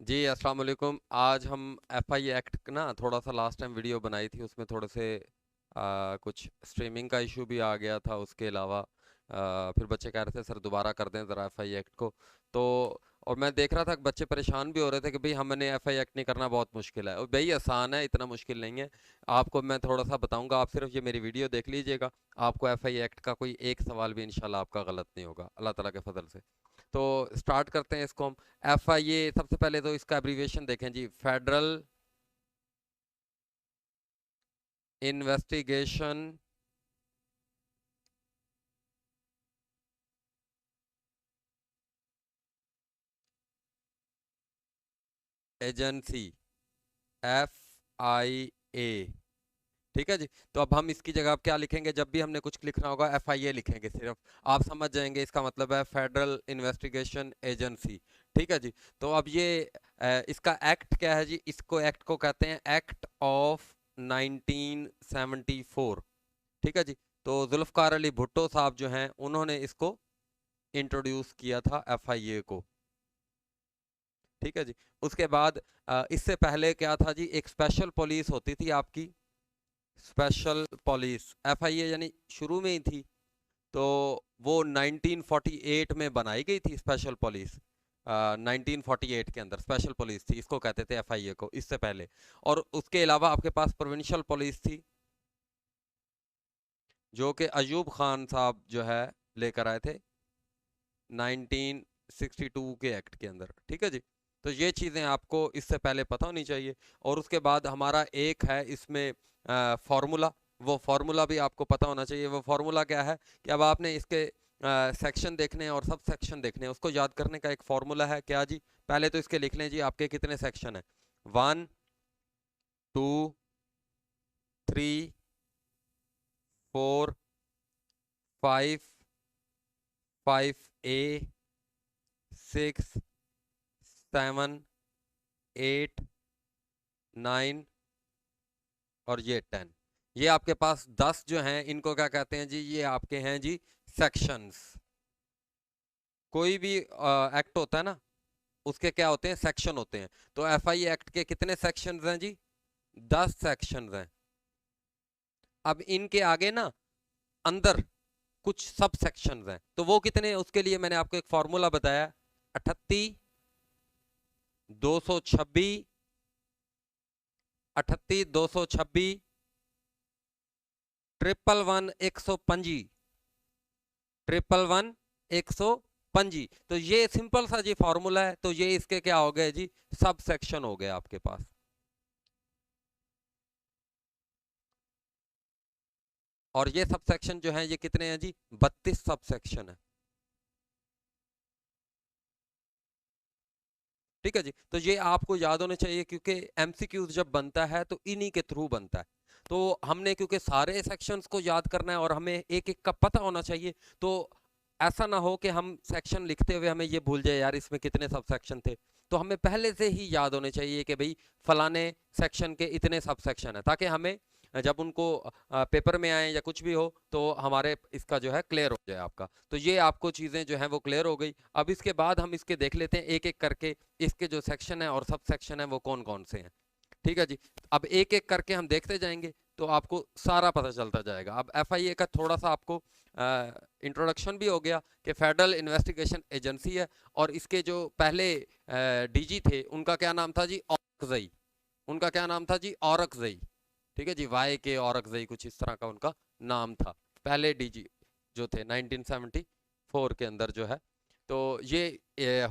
जी अस्सलाम वालेकुम। आज हम एफआई एक्ट ना थोड़ा सा लास्ट टाइम वीडियो बनाई थी, उसमें थोड़े से कुछ स्ट्रीमिंग का इशू भी आ गया था। उसके अलावा फिर बच्चे कह रहे थे सर दोबारा कर दें ज़रा एफआई एक्ट को। तो और मैं देख रहा था कि बच्चे परेशान भी हो रहे थे कि भाई हमने एफआई एक्ट नहीं करना, बहुत मुश्किल है। और भाई आसान है, इतना मुश्किल नहीं है। आपको मैं थोड़ा सा बताऊंगा, आप सिर्फ ये मेरी वीडियो देख लीजिएगा। आपको एफआई एक्ट का कोई एक सवाल भी इंशाल्लाह आपका गलत नहीं होगा, अल्लाह ताला के फजल से। तो स्टार्ट करते हैं इसको हम। एफआईए, सबसे पहले तो इसका एब्रीविएशन देखें जी, federal investigation agency, F I A. ठीक है जी। तो अब हम इसकी जगह अब क्या लिखेंगे, जब भी हमने कुछ लिखना होगा एफआईए लिखेंगे सिर्फ। आप समझ जाएंगे इसका मतलब है फेडरल इन्वेस्टिगेशन एजेंसी। ठीक है जी। तो अब ये इसका एक्ट क्या है जी, इसको एक्ट को कहते हैं एक्ट ऑफ 1974। ठीक है जी। तो जुल्फकार अली भुट्टो साहब जो हैं उन्होंने इसको इंट्रोड्यूस किया था एफआईए को। ठीक है जी। उसके बाद इससे पहले क्या था जी, एक स्पेशल पुलिस होती थी आपकी, स्पेशल पुलिस। एफआईए यानी शुरू में ही थी। तो वो 1948 में बनाई गई थी स्पेशल पुलिस। 1948 के अंदर स्पेशल पुलिस थी, इसको कहते थे एफआईए को, इससे पहले। और उसके अलावा आपके पास प्रोविंशियल पुलिस थी, जो कि अयूब खान साहब जो है लेकर आए थे 1962 के एक्ट के अंदर। ठीक है जी। तो ये चीज़ें आपको इससे पहले पता होनी चाहिए। और उसके बाद हमारा एक है इसमें फार्मूला। वो फार्मूला भी आपको पता होना चाहिए। वो फार्मूला क्या है कि अब आपने इसके सेक्शन देखने हैं और सब सेक्शन देखने हैं, उसको याद करने का एक फार्मूला है क्या जी। पहले तो इसके लिख लें जी, आपके कितने सेक्शन हैं। 1, 2, 3, 4, 5, 5A, 6, 7, 8, 9 और ये 10। ये आपके पास 10 जो हैं, इनको क्या कहते हैं जी, ये आपके हैं जी सेक्शंस। कोई भी एक्ट होता है ना, उसके क्या होते हैं, सेक्शन होते हैं। तो एफआई एक्ट के कितने सेक्शंस हैं जी, 10 सेक्शंस हैं। अब इनके आगे ना अंदर कुछ सब सेक्शंस हैं, तो वो कितने हैं, उसके लिए मैंने आपको एक फॉर्मूला बताया। 38, 226, 38, 226, 111, 125, 111, 125। तो ये सिंपल सा जी फॉर्मूला है। तो ये इसके क्या हो गए जी, सब सेक्शन हो गए आपके पास। और ये सब सेक्शन जो है ये कितने हैं जी, 32 सब सेक्शन है। ठीक है जी। तो ये आपको याद होने चाहिए, क्योंकि एमसीक्यूज जब बनता है तो इन्हीं के थ्रू बनता है। तो हमने क्योंकि सारे सेक्शंस को याद करना है और हमें एक एक का पता होना चाहिए। तो ऐसा ना हो कि हम सेक्शन लिखते हुए हमें ये भूल जाए यार इसमें कितने सब सेक्शन थे। तो हमें पहले से ही याद होने चाहिए कि भाई फलाने सेक्शन के इतने सब सेक्शन है, ताकि हमें जब उनको पेपर में आए या कुछ भी हो तो हमारे इसका जो है क्लियर हो जाए आपका। तो ये आपको चीज़ें जो हैं वो क्लियर हो गई। अब इसके बाद हम इसके देख लेते हैं एक एक करके, इसके जो सेक्शन है और सब सेक्शन है वो कौन कौन से हैं। ठीक है जी। अब एक एक करके हम देखते जाएंगे तो आपको सारा पता चलता जाएगा। अब एफआईए का थोड़ा सा आपको इंट्रोडक्शन भी हो गया कि फेडरल इन्वेस्टिगेशन एजेंसी है। और इसके जो पहले डीजी थे उनका क्या नाम था जी, औरकजई। उनका क्या नाम था जी, औरकजई। ठीक है जी, वाई के औरकजई, कुछ इस तरह का उनका नाम था, पहले डीजी जो थे 1974 के अंदर जो है। तो ये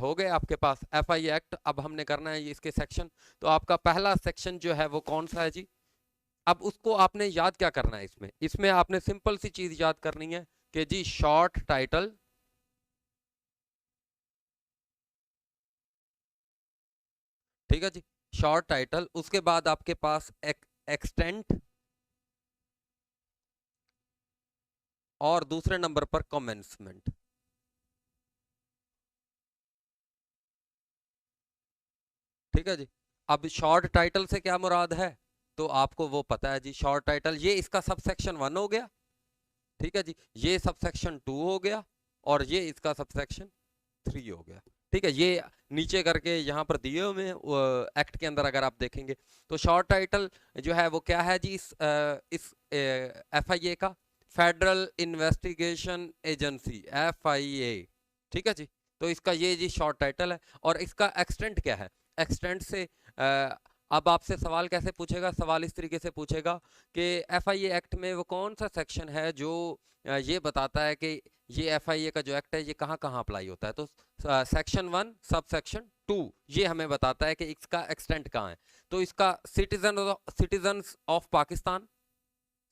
हो गए आपके पास एफआई एक्ट। अब हमने करना है ये इसके सेक्शन। तो आपका पहला सेक्शन जो है वो कौन सा है जी। अब उसको आपने याद क्या करना है, इसमें इसमें आपने सिंपल सी चीज याद करनी है कि जी शॉर्ट टाइटल। ठीक है जी। शॉर्ट टाइटल, उसके बाद आपके पास एक्सटेंट, और दूसरे नंबर पर कमेंसमेंट। ठीक है जी। अब शॉर्ट टाइटल से क्या मुराद है, तो आपको वो पता है जी। शॉर्ट टाइटल ये इसका सब सेक्शन 1 हो गया। ठीक है जी। ये सब सेक्शन 2 हो गया, और ये इसका सब सेक्शन 3 हो गया। ठीक है, ये नीचे करके यहाँ पर दिए हुए एक्ट के अंदर अगर आप देखेंगे तो शॉर्ट टाइटल जो है वो क्या है जी, इस FIA का, फेडरल इन्वेस्टिगेशन एजेंसी, FIA। ठीक है जी, तो इसका ये जी शॉर्ट टाइटल है। और इसका एक्सटेंट क्या है? एक्सटेंट से अब आपसे सवाल कैसे पूछेगा? सवाल इस तरीके से पूछेगा कि FIA एक्ट में वो कौन सा सेक्शन है जो ये बताता है कि ये FIA का जो एक्ट है ये कहाँ कहाँ अप्लाई होता है। तो सेक्शन 1 सब सेक्शन 2 ये हमें बताता है कि इसका एक्सटेंट कहाँ है। तो इसका citizens of Pakistan,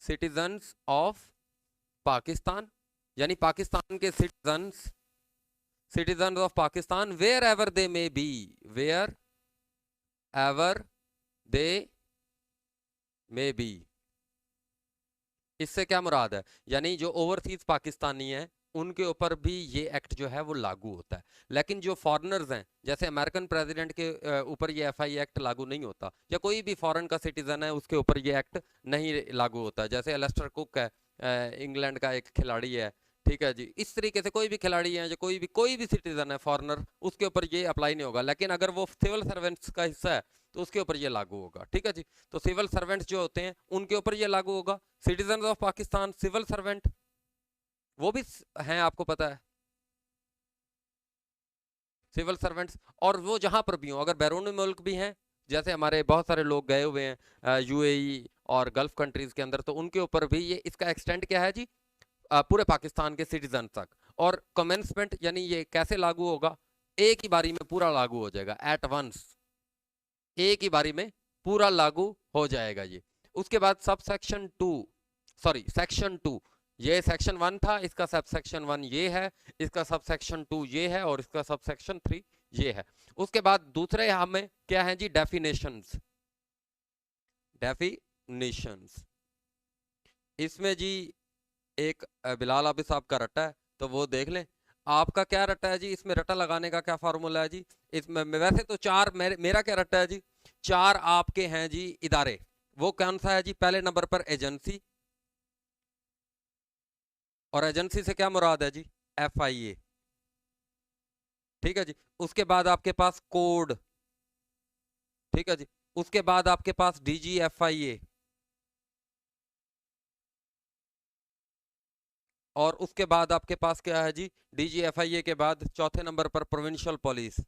citizens of Pakistan यानी पाकिस्तान के citizens, citizen of Pakistan wherever they may be, wherever they may be. इससे क्या मुराद है? यानी जो ओवरसीज पाकिस्तानी हैं उनके ऊपर भी ये एक्ट जो है वो लागू होता है। लेकिन जो फॉरेनर्स हैं, जैसे अमेरिकन प्रेसिडेंट के ऊपर ये FIA एक्ट लागू नहीं होता, या कोई भी फॉरेन का सिटीजन है उसके ऊपर ये एक्ट नहीं लागू होता। जैसे एलेस्टर कुक है, इंग्लैंड का एक खिलाड़ी है, ठीक है जी, इस तरीके से कोई भी खिलाड़ी है, जो कोई भी सिटीजन है फॉरेनर, उसके ऊपर ये अप्लाई नहीं होगा। लेकिन अगर वो सिविल सर्वेंट्स का हिस्सा है तो उसके ऊपर ये लागू होगा। ठीक है जी, तो सिविल सर्वेंट्स जो होते हैं उनके ऊपर ये लागू होगा। Citizen of Pakistan civil servant वो भी हैं, आपको पता है, सिविल सर्वेंट्स। और वो जहां पर भी हो, अगर बैरून मुल्क भी हैं, जैसे हमारे बहुत सारे लोग गए हुए हैं UAE और गल्फ कंट्रीज के अंदर, तो उनके ऊपर भी ये, इसका एक्सटेंट क्या है जी, पूरे पाकिस्तान के सिटीजन तक। और कमेंसमेंट यानी ये कैसे लागू होगा? एक ही बारी में पूरा लागू हो जाएगा, एट वंस, एक ही बारी में पूरा लागू हो जाएगा ये। उसके बाद सब सेक्शन 2, सॉरी सेक्शन 2, ये सेक्शन 1 था, इसका सब सेक्शन 1 ये है, इसका सब सेक्शन 2 ये है, और इसका सब सेक्शन 3 ये है। उसके बाद दूसरे हमें क्या है जी, डेफिनेशंस, डेफिनेशंस। इसमें जी एक बिलाल आबिद साहब का रट्टा है, तो वो देख लें। आपका क्या रट्टा है जी? इसमें रट्टा लगाने का क्या फार्मूला है जी? इसमें वैसे तो चार, मेरा क्या रट्टा है जी, 4 आपके हैं जी इदारे। वो कौन सा है जी? पहले नंबर पर एजेंसी, और एजेंसी से क्या मुराद है जी? FIA। ठीक है जी, उसके बाद आपके पास कोड, ठीक है जी, उसके बाद आपके पास DGFIA, और उसके बाद आपके पास क्या है जी? DGFIA के बाद चौथे नंबर पर प्रोविंशियल पुलिस।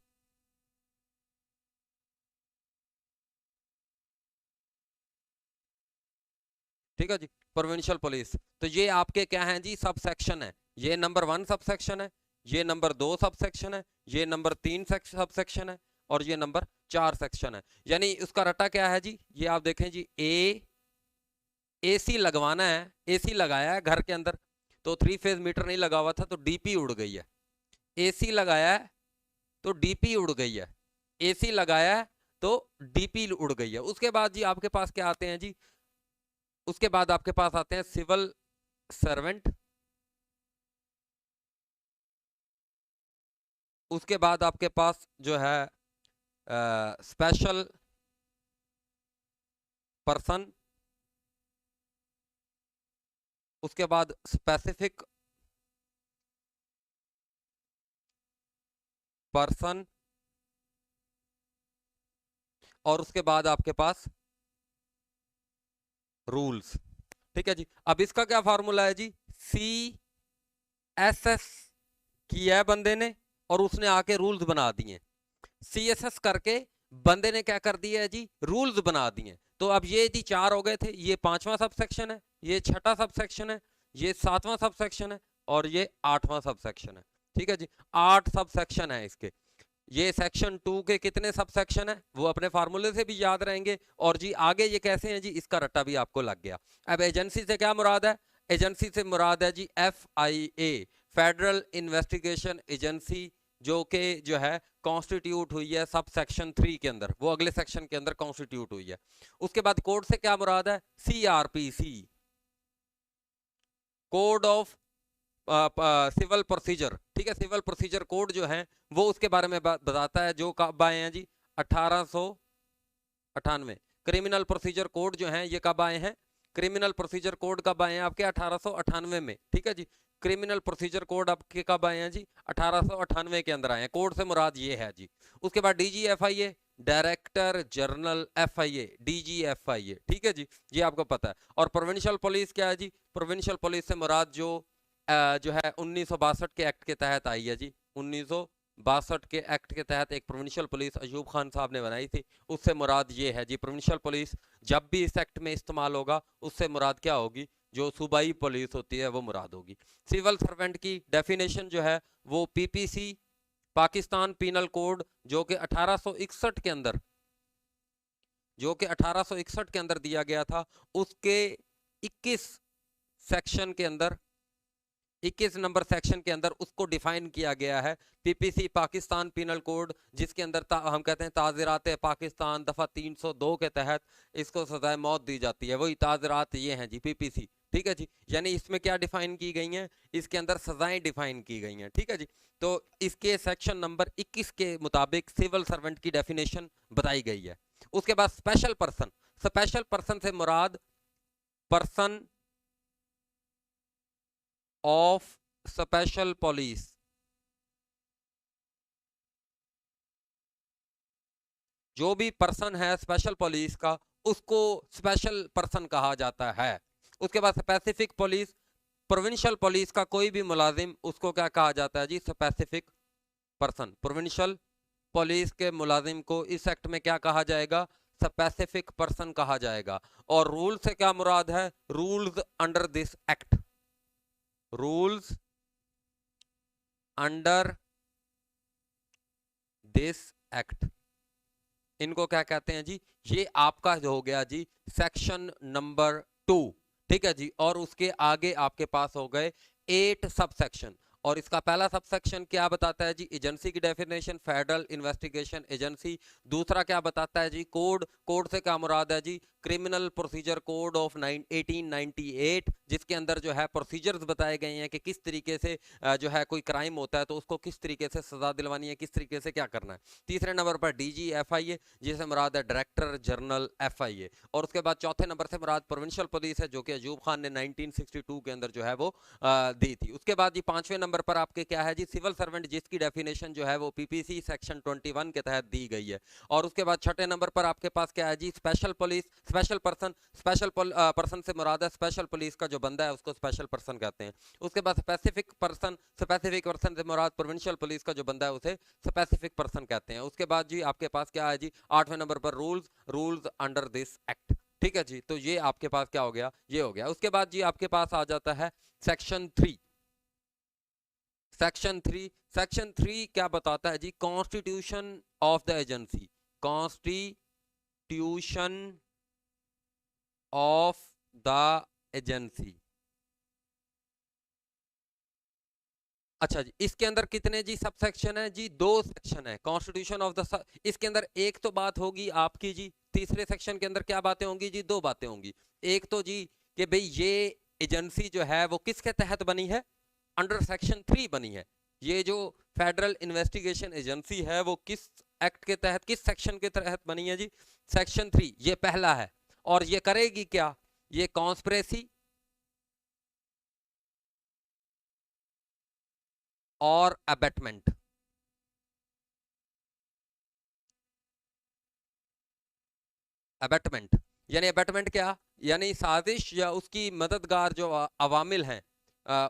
ठीक है जी, प्रोविंशियल पुलिस। तो ये आपके क्या हैं जी? सब सेक्शन है। ये नंबर 1 सब सेक्शन है, ये नंबर 2 सब सेक्शन है, ये नंबर 3 सब सेक्शन है, और ये नंबर 4 सेक्शन है। यानी उसका रट्टा क्या है जी? ये आप देखें जी, AC लगवाना है, AC लगाया है घर के अंदर, तो 3 फेज मीटर नहीं लगा हुआ था तो DP उड़ गई है। AC लगाया है तो DP उड़ गई है, AC लगाया है तो DP उड़ गई है। उसके बाद जी आपके पास क्या आते हैं जी? उसके बाद आपके पास आते हैं सिविल सर्वेंट, उसके बाद आपके पास जो है स्पेशल पर्सन, उसके बाद स्पेसिफिक पर्सन, और उसके बाद आपके पास रूल्स। ठीक है जी, अब इसका क्या फार्मूला है जी? CSS किया है बंदे ने, और उसने आके रूल्स बना दिए। CSS करके बंदे ने क्या कर दिया है जी? रूल्स बना दिए। तो अब ये जी 4 हो गए थे, ये 5वां सब सेक्शन है, ये 6ठा सब सेक्शन है, ये 7वां सब सेक्शन है, और ये 8वां सब सेक्शन है। ठीक है जी, 8 सब सेक्शन है इसके। ये सेक्शन 2 के कितने सब सेक्शन है वो अपने फार्मूले से भी याद रहेंगे। और जी आगे ये कैसे हैं जी, इसका रट्टा भी आपको लग गया। अब एजेंसी से क्या मुराद है? एजेंसी से मुराद है जी FIA, फेडरल इन्वेस्टिगेशन एजेंसी, जो कि जो है कॉन्स्टिट्यूट हुई है सब सेक्शन 3 के अंदर, वो अगले सेक्शन के अंदर कॉन्स्टिट्यूट हुई है। उसके बाद कोड से क्या मुराद है? CRPC, code of civil procedure. ठीक है, सिविल प्रोसीजर कोड जो है वो उसके बारे में बताता है, जो कब आए हैं जी? 1898। क्रिमिनल प्रोसीजर कोड जो है ये कब आए हैं? क्रिमिनल प्रोसीजर कोड कब आए हैं आपके 1898 में, ठीक है जी। क्रिमिनल प्रोसीजर कोड आपके कब आए हैं जी? 1898 के अंदर आए हैं। कोड से मुराद ये है जी। उसके बाद DGFIA, director general FIA, DGFIA, ठीक है जी, ये आपको पता है। और प्रोविंशियल पुलिस क्या है जी? प्रोविंशियल पुलिस से मुराद जो है 1962 के एक्ट के तहत आई है जी। 1962 के एक्ट के तहत एक प्रोविंशियल पुलिस अयूब खान साहब ने बनाई थी, उससे मुराद ये है जी। प्रोविंशियल पुलिस जब भी इस एक्ट में इस्तेमाल होगा उससे मुराद क्या होगी? जो सूबाई पुलिस होती है वो मुराद होगी। सिविल सर्वेंट की डेफिनेशन जो है वो PPC, पाकिस्तान पीनल कोड, जो कि 1861 के अंदर दिया गया था, उसके 21 सेक्शन के अंदर 21 नंबर सेक्शन के अंदर उसको डिफाइन किया गया है। PPC पाकिस्तान पीनल कोड, जिसके अंदर हम कहते हैं ताज़िरात पाकिस्तान दफ़ा 302 के तहत इसको सजाए मौत दी जाती है। वही ताज़िरात ये हैं जी, PPC, ठीक है जी। यानी इसमें क्या डिफाइन की गई हैं? इसके अंदर सजाएं डिफाइन की गई हैं, ठीक है जी। तो इसके सेक्शन नंबर 21 के मुताबिक सिविल सर्वेंट की डेफिनेशन बताई गई है। उसके बाद स्पेशल पर्सन, स्पेशल पर्सन से मुराद पर्सन ऑफ स्पेशल पुलिस, जो भी पर्सन है स्पेशल पुलिस का उसको स्पेशल पर्सन कहा जाता है। उसके बाद स्पेसिफिक पुलिस, प्रोविंशियल पुलिस का कोई भी मुलाजिम, उसको क्या कहा जाता है जी? Specific person. प्रोविंशियल पुलिस के मुलाजिम को इस एक्ट में क्या कहा जाएगा? स्पेसिफिक पर्सन कहा जाएगा। और रूल से क्या मुराद है? Rules under this act, rules under this act, इनको क्या कहते हैं जी? ये आपका जो हो गया जी सेक्शन नंबर 2, ठीक है जी। और उसके आगे आपके पास हो गए 8 सब सेक्शन। और इसका पहला सब सेक्शन क्या बताता है जी? एजेंसी की डेफिनेशन, फेडरल इन्वेस्टिगेशन एजेंसी। दूसरा क्या बताता है जी? कोड। कोड से क्या मुराद है जी? क्रिमिनल प्रोसीजर कोड ऑफ 1898, जिसके अंदर जो है प्रोसीजर्स बताए गए हैं कि किस तरीके से जो है कोई क्राइम होता है तो उसको किस तरीके से सजा दिलवानी है, किस तरीके से क्या करना है। तीसरे नंबर पर DGFIA, जिसे मुराद है डायरेक्टर जनरल FIA। और उसके बाद चौथे नंबर से मुराद प्रोविंशियल पुलिस है, जो कि अयूब खान ने 1962 के अंदर जो है वो दी थी। उसके बाद जी पांचवें नंबर पर आपके क्या है जी? सिविल सर्वेंट, जिसकी डेफिनेशन जो है वो PPC सेक्शन 21 के तहत दी गई है। और उसके बाद छठे नंबर पर आपके पास क्या है जी? Special police, special person. Special person से मुराद है स्पेशल पुलिस का जो बंदा है उसको स्पेशल पर्सन कहते हैं। उसके बाद स्पेसिफिक पर्सन, स्पेसिफिक पर्सन से मुराद प्रोविंशियल पुलिस का जो बंदा है उसे स्पेसिफिक पर्सन कहते हैं। उसके बाद जी आपके पास क्या है जी? आठवें नंबर पर rules, rules under this act, ठीक है जी। तो ये आपके पास क्या हो गया? ये हो गया। उसके बाद जी आपके पास आ जाता है सेक्शन 3। सेक्शन 3, सेक्शन 3 क्या बताता है जी? Constitution of the agency, constitution of the agency. अच्छा जी, इसके अंदर कितने जी सब सेक्शन है जी? 2 सेक्शन है कॉन्स्टिट्यूशन ऑफ द। इसके अंदर एक तो बात होगी आपकी जी, तीसरे सेक्शन के अंदर क्या बातें होंगी जी? 2 बातें होंगी। एक तो जी कि भाई ये एजेंसी जो है वो किसके तहत बनी है? अंडर सेक्शन 3 बनी है। ये जो फेडरल इन्वेस्टिगेशन एजेंसी है वो किस एक्ट के तहत, किस सेक्शन के तहत बनी है जी? सेक्शन 3, ये पहला है। और ये करेगी क्या? ये कॉन्स्पिरेसी और अबेटमेंट। अबेटमेंट यानी अबेटमेंट क्या? यानी साजिश या उसकी मददगार जो अवामिल हैं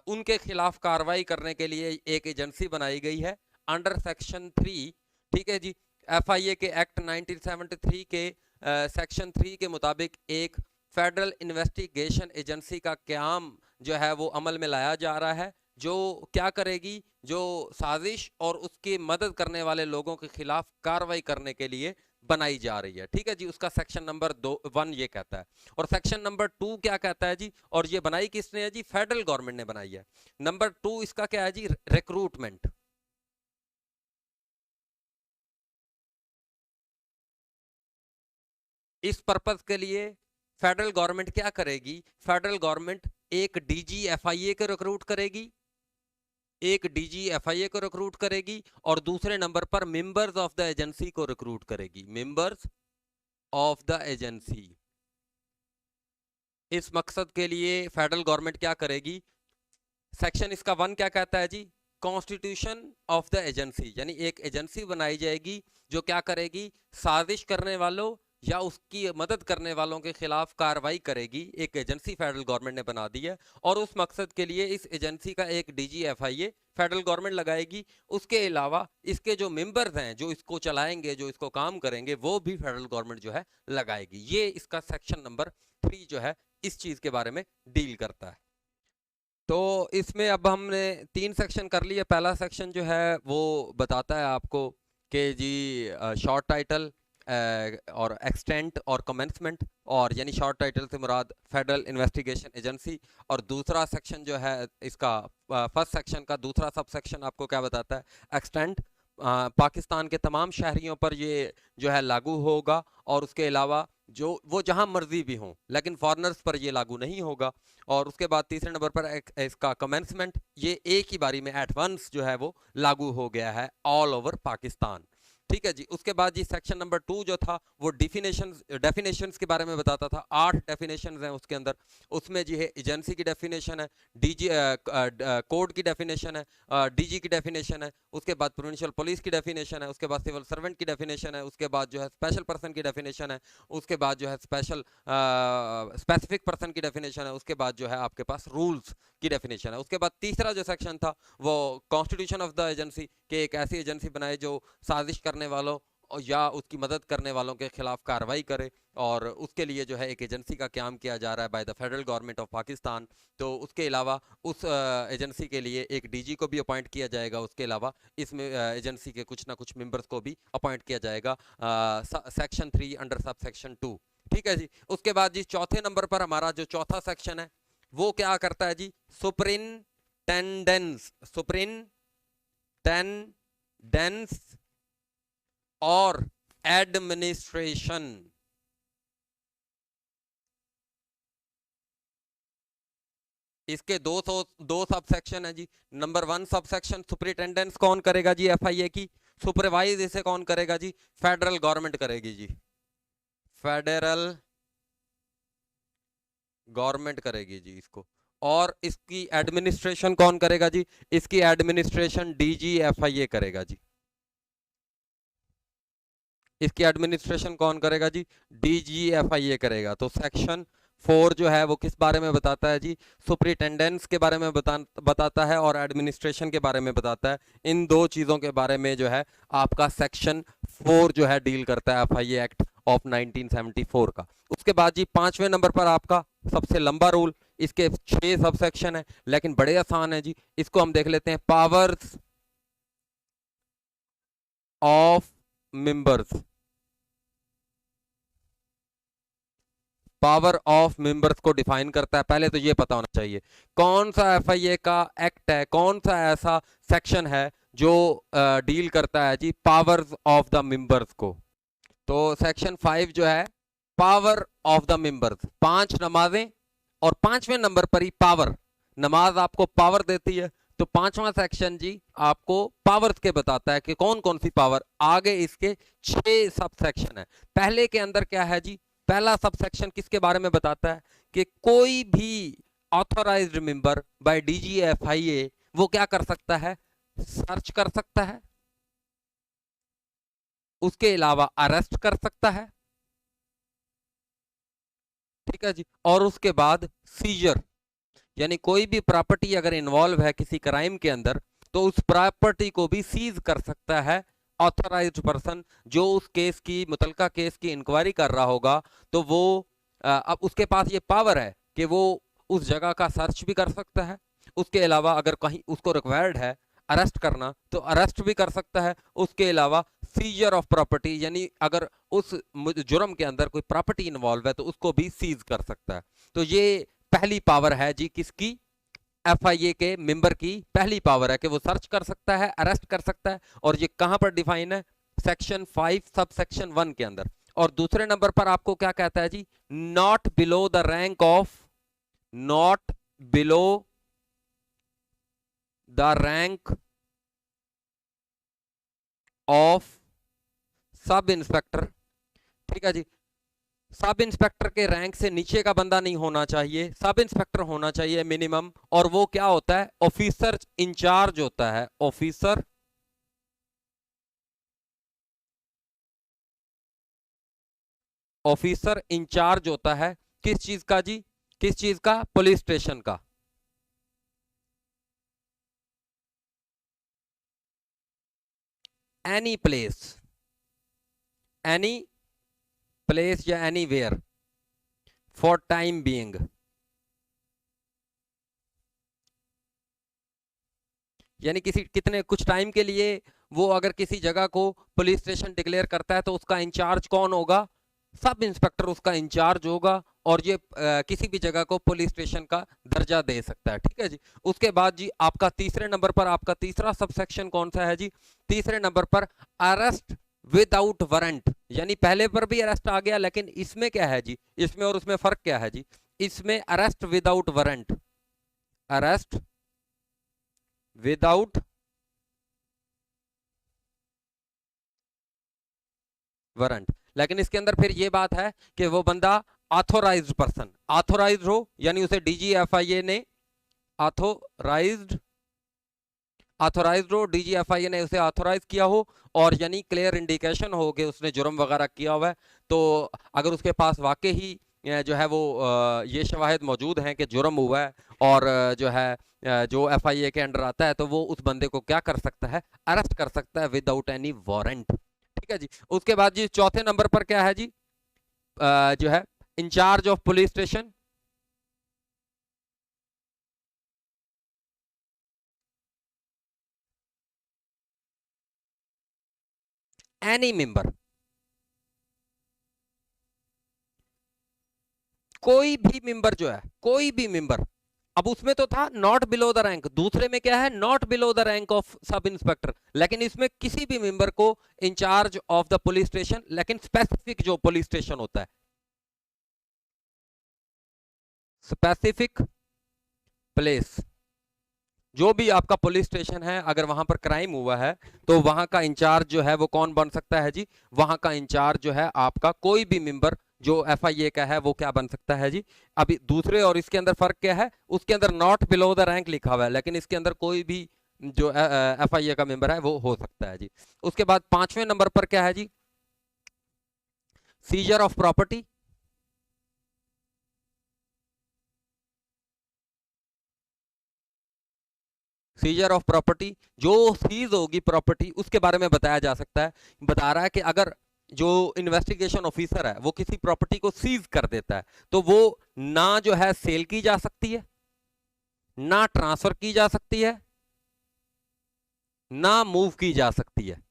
उनके खिलाफ कार्रवाई करने के लिए एक एजेंसी बनाई गई है अंडर सेक्शन 3, ठीक है जी। FIA के एक्ट 1973 के सेक्शन 3 के मुताबिक एक फेडरल इन्वेस्टिगेशन एजेंसी का क्याम जो है वो अमल में लाया जा रहा है, जो क्या करेगी? जो साजिश और उसकी मदद करने वाले लोगों के खिलाफ कार्रवाई करने के लिए बनाई जा रही है, ठीक है जी। उसका सेक्शन नंबर 1 ये कहता है। और सेक्शन नंबर 2 क्या कहता है जी? और ये बनाई किसने है जी? फेडरल गवर्नमेंट ने बनाई है। नंबर 2 इसका क्या है जी? रिक्रूटमेंट। इस पर्पज के लिए फेडरल गवर्नमेंट क्या करेगी? फेडरल गवर्नमेंट एक DGFIA को रिक्रूट करेगी, एक DGFIA को रिक्रूट करेगी, और दूसरे नंबर पर मेंबर्स ऑफ द एजेंसी को रिक्रूट करेगी, मेंबर्स ऑफ द एजेंसी। इस मकसद के लिए फेडरल गवर्नमेंट क्या करेगी, सेक्शन इसका 1 क्या कहता है जी, कॉन्स्टिट्यूशन ऑफ द एजेंसी, यानी एक एजेंसी बनाई जाएगी जो क्या करेगी, साजिश करने वालों या उसकी मदद करने वालों के खिलाफ कार्रवाई करेगी। एक एजेंसी फेडरल गवर्नमेंट ने बना दी है और उस मकसद के लिए इस एजेंसी का एक DGFIA फेडरल गवर्नमेंट लगाएगी। उसके अलावा इसके जो मेंबर्स हैं जो इसको चलाएंगे, जो इसको काम करेंगे, वो भी फेडरल गवर्नमेंट जो है लगाएगी। ये इसका सेक्शन नंबर 3 जो है इस चीज के बारे में डील करता है। तो इसमें अब हमने 3 सेक्शन कर लिए। पहला सेक्शन जो है वो बताता है आपको कि जी शॉर्ट टाइटल और एक्सटेंट और कमेंसमेंट, और यानी शॉर्ट टाइटल से मुराद फेडरल इन्वेस्टिगेशन एजेंसी। और दूसरा सेक्शन जो है इसका, फर्स्ट सेक्शन का दूसरा सब सेक्शन आपको क्या बताता है, एक्सटेंट, पाकिस्तान के तमाम शहरियों पर ये जो है लागू होगा, और उसके अलावा जो वो जहां मर्जी भी हों, लेकिन फॉरेनर्स पर ये लागू नहीं होगा। और उसके बाद तीसरे नंबर पर इसका कमेंसमेंट, ये एक ही बारी में एट वंस जो है वो लागू हो गया है ऑल ओवर पाकिस्तान। ठीक है जी। उसके बाद जी सेक्शन नंबर 2 जो था वो डेफिनेशंस के बारे में बताता था। 8 डेफिनेशंस हैं उसके अंदर। उसमें जी है एजेंसी की डेफिनेशन है, डीजी कोड की डेफिनेशन है, DG की डेफिनेशन है, उसके बाद प्रोविंशियल पुलिस की डेफिनेशन है, उसके बाद सिविल सर्वेंट की डेफिनेशन है, उसके बाद जो है स्पेशल पर्सन की डेफिनेशन है, उसके बाद जो है स्पेसिफिक पर्सन की डेफिनेशन है, उसके बाद जो है आपके पास रूल्स की डेफिनेशन है। उसके बाद तीसरा जो सेक्शन था वो कॉन्स्टिट्यूशन ऑफ द एजेंसी, कि एक ऐसी एजेंसी बनाए जो साजिश करने वालों या उसकी मदद करने वालों के खिलाफ कार्रवाई करे, और उसके लिए जो है एक एजेंसी का काम किया जा रहा है by the federal government of Pakistan. तो उसके अलावा उस एजेंसी के लिए एक DG को भी अपॉइंट किया जाएगा। उसके अलावा इसमें एजेंसी के कुछ ना कुछ मेंबर्स को भी अपॉइंट किया जाएगा, सेक्शन 3 अंडर सब सेक्शन 2। ठीक है जी। उसके बाद जी चौथे नंबर पर हमारा जो चौथा सेक्शन है वो क्या करता है जी, सुपरिनटेंडेंस और एडमिनिस्ट्रेशन। इसके दो सब सेक्शन है जी। नंबर 1 सब सेक्शन, सुपरिटेंडेंस कौन करेगा जी FIA की, सुपरवाइज इसे कौन करेगा जी, फेडरल गवर्नमेंट करेगी जी, फेडरल गवर्नमेंट करेगी जी इसको। और इसकी एडमिनिस्ट्रेशन कौन करेगा जी, इसकी एडमिनिस्ट्रेशन DGFIA करेगा जी। इसकी एडमिनिस्ट्रेशन कौन करेगा जी, DGFIA करेगा। तो सेक्शन 4 जो है वो किस बारे में बताता है जी, सुपरिटेंडेंस के बारे में बताता है और एडमिनिस्ट्रेशन के बारे में बताता है। इन दो चीजों के बारे में जो है आपका सेक्शन 4 जो है डील करता है FIA एक्ट ऑफ 1974 का। उसके बाद जी 5वें नंबर पर आपका सबसे लंबा रूल, इसके 6 सब सेक्शन है लेकिन बड़े आसान है जी। इसको हम देख लेते हैं, powers of members. Power of members को डिफाइन करता है। पहले तो ये पता होना चाहिए कौन सा FIA का एक्ट है, कौन सा ऐसा सेक्शन है जो डील करता है जी पावर्स ऑफ द मेंबर्स को। तो सेक्शन 5 जो है पावर ऑफ द मेंबर्स, 5 नमाजें, और 5वें नंबर पर ही पावर, नमाज आपको पावर देती है। तो 5वां सेक्शन जी आपको पावर्स के बताता है कि कौन कौन सी पावर। आगे इसके 6 सब सेक्शन है। पहले के अंदर क्या है जी, पहला सब सेक्शन किसके बारे में बताता है कि कोई भी ऑथोराइज्ड मेंबर बाय DGFIA वो क्या कर सकता है, सर्च कर सकता है, उसके अलावा अरेस्ट कर सकता है। ठीक है जी। और उसके बाद सीजर, यानी कोई भी प्रॉपर्टी अगर इन्वॉल्व है किसी क्राइम के अंदर तो उस प्रॉपर्टी को भी सीज कर सकता है ऑथराइज्ड पर्सन जो उस केस की, मुतलका केस की इंक्वायरी कर रहा होगा। तो वो अब उसके पास ये पावर है कि वो उस जगह का सर्च भी कर सकता है। उसके अलावा अगर कहीं उसको रिक्वायर्ड है अरेस्ट करना तो अरेस्ट भी कर सकता है। उसके अलावा सीजर ऑफ प्रॉपर्टी, यानी अगर उस जुर्म के अंदर कोई प्रॉपर्टी इन्वॉल्व है तो उसको भी सीज कर सकता है। तो ये पहली पावर है जी किसकी, FIA के मेंबर की पहली पावर है कि वो सर्च कर सकता है, अरेस्ट कर सकता है। और ये कहां पर डिफाइन है, सेक्शन 5 सब सेक्शन 1 के अंदर। और दूसरे नंबर पर आपको क्या कहता है जी, not below the rank of, not below the rank of sub inspector. ठीक है जी। सब इंस्पेक्टर के रैंक से नीचे का बंदा नहीं होना चाहिए, सब इंस्पेक्टर होना चाहिए मिनिमम। और वो क्या होता है, ऑफिसर इंचार्ज होता है, ऑफिसर ऑफिसर इंचार्ज होता है किस चीज का जी, किस चीज का, पुलिस स्टेशन का। एनी प्लेस, एनी प्लेस या anywhere for time being, यानी किसी कितने कुछ टाइम के लिए वो अगर किसी जगह को पुलिस स्टेशन डिक्लेयर करता है तो उसका इंचार्ज कौन होगा, सब इंस्पेक्टर उसका इंचार्ज होगा। और ये किसी भी जगह को पुलिस स्टेशन का दर्जा दे सकता है, ठीक है जी। उसके बाद जी आपका तीसरे नंबर पर आपका तीसरा सबसेक्शन कौन सा है जी, तीसरे नंबर पर अरेस्ट विदाउट वारंट। यानी पहले पर भी अरेस्ट आ गया, लेकिन इसमें क्या है जी, इसमें और उसमें फर्क क्या है जी, इसमें arrest without warrant, arrest without warrant. लेकिन इसके अंदर फिर ये बात है कि वो बंदा ऑथोराइज्ड पर्सन, ऑथोराइज्ड हो, यानी उसे डीजीएफआईए ने ऑथोराइज्ड ऑथोराइज्ड हो, डीजीएफआईए ने उसे ऑथोराइज किया हो, और यानी क्लियर इंडिकेशन हो कि उसने जुर्म वगैरह किया हुआ है। तो अगर उसके पास वाकई ही जो है वो ये शवाहिद मौजूद हैं कि जुर्म हुआ है, और जो है जो एफआईए के अंडर आता है, तो वो उस बंदे को क्या कर सकता है, अरेस्ट कर सकता है विदाउट एनी वारंट, ठीक है जी। उसके बाद जी चौथे नंबर पर क्या है जी, जो है incharge of police station, any member, कोई भी मेंबर जो है, कोई भी मेंबर। अब उसमें तो था नॉट बिलो द रैंक, दूसरे में क्या है, not below the rank of sub inspector, लेकिन इसमें किसी भी मेंबर को incharge of the police station, लेकिन स्पेसिफिक जो पुलिस स्टेशन होता है, स्पेसिफिक प्लेस, जो भी आपका पुलिस स्टेशन है, अगर वहां पर क्राइम हुआ है तो वहां का इंचार्ज जो है वो कौन बन सकता है जी, वहां का इंचार्ज जो है आपका कोई भी मेंबर जो एफआईए का है वो क्या बन सकता है जी। अभी दूसरे और इसके अंदर फर्क क्या है, उसके अंदर नॉट बिलो द रैंक लिखा हुआ है, लेकिन इसके अंदर कोई भी जो एफआईए का मेंबर है वो हो सकता है जी। उसके बाद पांचवें नंबर पर क्या है जी, seizure of property, seizure of property, जो सीज होगी प्रॉपर्टी उसके बारे में बताया जा सकता है। बता रहा है कि अगर जो इन्वेस्टिगेशन ऑफिसर है वो किसी प्रॉपर्टी को सीज कर देता है, तो वो ना जो है सेल की जा सकती है, ना ट्रांसफर की जा सकती है, ना मूव की जा सकती है,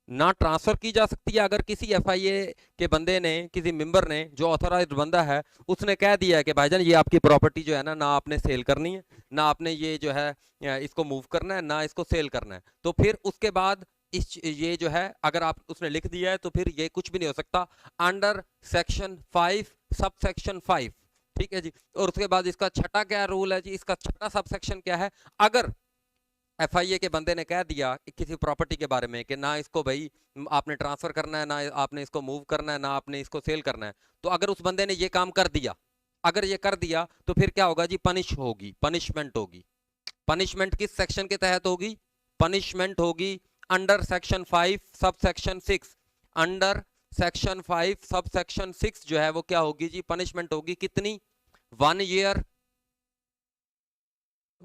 ना ट्रांसफर की जा सकती है। अगर किसी एफआईए के बंदे ने, किसी मेंबर ने, जो ऑथराइज्ड बंदा है, उसने कह दिया है कि भाईजान ये आपकी प्रॉपर्टी जो है ना आपने सेल करनी है, ना आपने ये जो है इसको मूव करना है, ना इसको सेल करना है, तो फिर उसके बाद इस ये जो है अगर आप उसने लिख दिया है तो फिर ये कुछ भी नहीं हो सकता अंडर सेक्शन 5 सब सेक्शन 5, ठीक है जी। और उसके बाद इसका छठा क्या रूल है जी, इसका छठा सब सेक्शन क्या है, अगर एफआईए के बंदे ने कह दिया किसी प्रॉपर्टी के बारे में कि ना इसको भाई आपने ट्रांसफर करना है, ना आपने इसको मूव करना है, ना आपने इसको सेल करना है, तो अगर उस बंदे ने ये काम कर दिया, अगर ये कर दिया तो फिर क्या होगा जी, पनिश होगी, पनिशमेंट होगी। पनिशमेंट किस सेक्शन के तहत होगी, पनिशमेंट होगी under section 5 sub section 6, under section 5 sub section 6 जो है वो क्या होगी जी, पनिशमेंट होगी कितनी, 1 ईयर,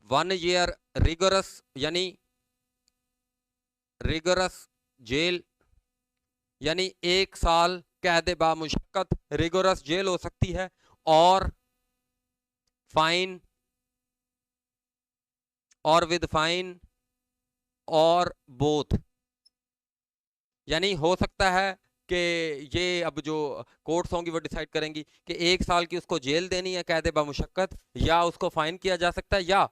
1 ईयर रिगोरस, यानी रिगोरस जेल, यानी 1 साल कैद बामुशक्कत रिगोरस जेल हो सकती है, और फाइन, और विद फाइन, और बोथ। यानी हो सकता है कि ये अब जो कोर्ट्स होंगी वो डिसाइड करेंगी कि 1 साल की उसको जेल देनी है कैद बामुशक्कत, या उसको फाइन किया जा सकता है, या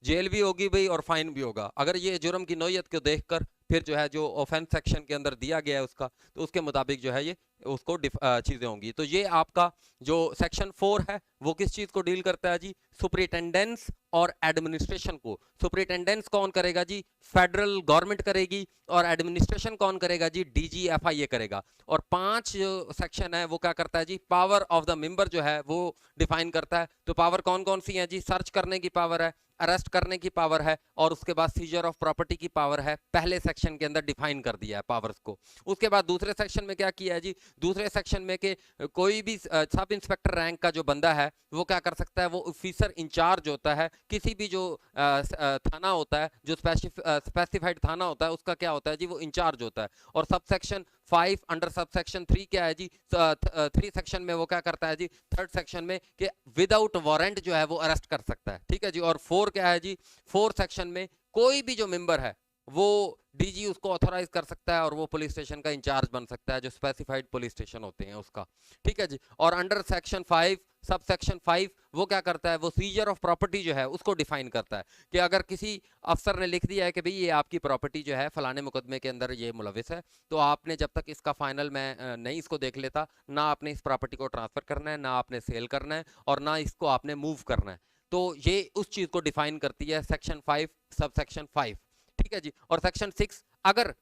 जेल भी होगी भाई और फाइन भी होगा। अगर ये जुर्म की नौयत को देखकर फिर जो है जो ऑफेंस सेक्शन के अंदर दिया गया है उसका, तो उसके मुताबिक जो है ये उसको चीजें होंगी। तो ये आपका जो सेक्शन 4 है वो किस चीज को डील करता है जी? सुपरिटेंडेंस और एडमिनिस्ट्रेशन को। सुपरिटेंडेंस कौन करेगा जी? फेडरल गवर्नमेंट करेगी। और एडमिनिस्ट्रेशन कौन करेगा जी? DGFIA करेगा। और 5 जो सेक्शन है वो क्या करता है जी? पावर ऑफ द मेंबर जो है वो डिफाइन करता है। तो पावर कौन कौन सी है जी? सर्च करने की पावर है, अरेस्ट करने की पावर है, और उसके बाद सीजर ऑफ प्रॉपर्टी की पावर है। पहले सेक्शन के अंदर डिफाइन कर दिया है पावर्स को। उसके बाद दूसरे सेक्शन में क्या किया है जी? दूसरे सेक्शन में कि कोई भी सब इंस्पेक्टर रैंक का जो बंदा है वो क्या कर सकता है? वो ऑफिसर इंचार्ज होता है किसी भी जो थाना होता है, जो स्पेसिफाइड थाना होता है, उसका क्या होता है जी? वो इंचार्ज होता है। और sub section 5 under sub section 3 क्या है जी? 3 सेक्शन में वो क्या करता है जी? थर्ड सेक्शन में कि विदाउट वारंट जो है वो अरेस्ट कर सकता है। ठीक है जी। और 4 क्या है जी? 4 सेक्शन में कोई भी जो मेंबर है वो DG उसको ऑथोराइज कर सकता है और वो पुलिस स्टेशन का इंचार्ज बन सकता है, जो स्पेसिफाइड पुलिस स्टेशन होते हैं उसका। ठीक है जी। और अंडर सेक्शन 5 सब सेक्शन 5 वो क्या करता है? वो सीजर ऑफ प्रॉपर्टी जो है उसको डिफाइन करता है कि अगर किसी अफसर ने लिख दिया है कि भाई ये आपकी प्रॉपर्टी जो है फलाने मुकदमे के अंदर ये मुलविस है, तो आपने जब तक इसका फाइनल मैं नहीं इसको देख लेता, ना आपने इस प्रॉपर्टी को ट्रांसफर करना है, ना आपने सेल करना है, और ना इसको आपने मूव करना है। तो ये उस चीज को डिफाइन करती है सेक्शन 5 सब सेक्शन 5। ठीक है जी। और सेक्शन 6, अगर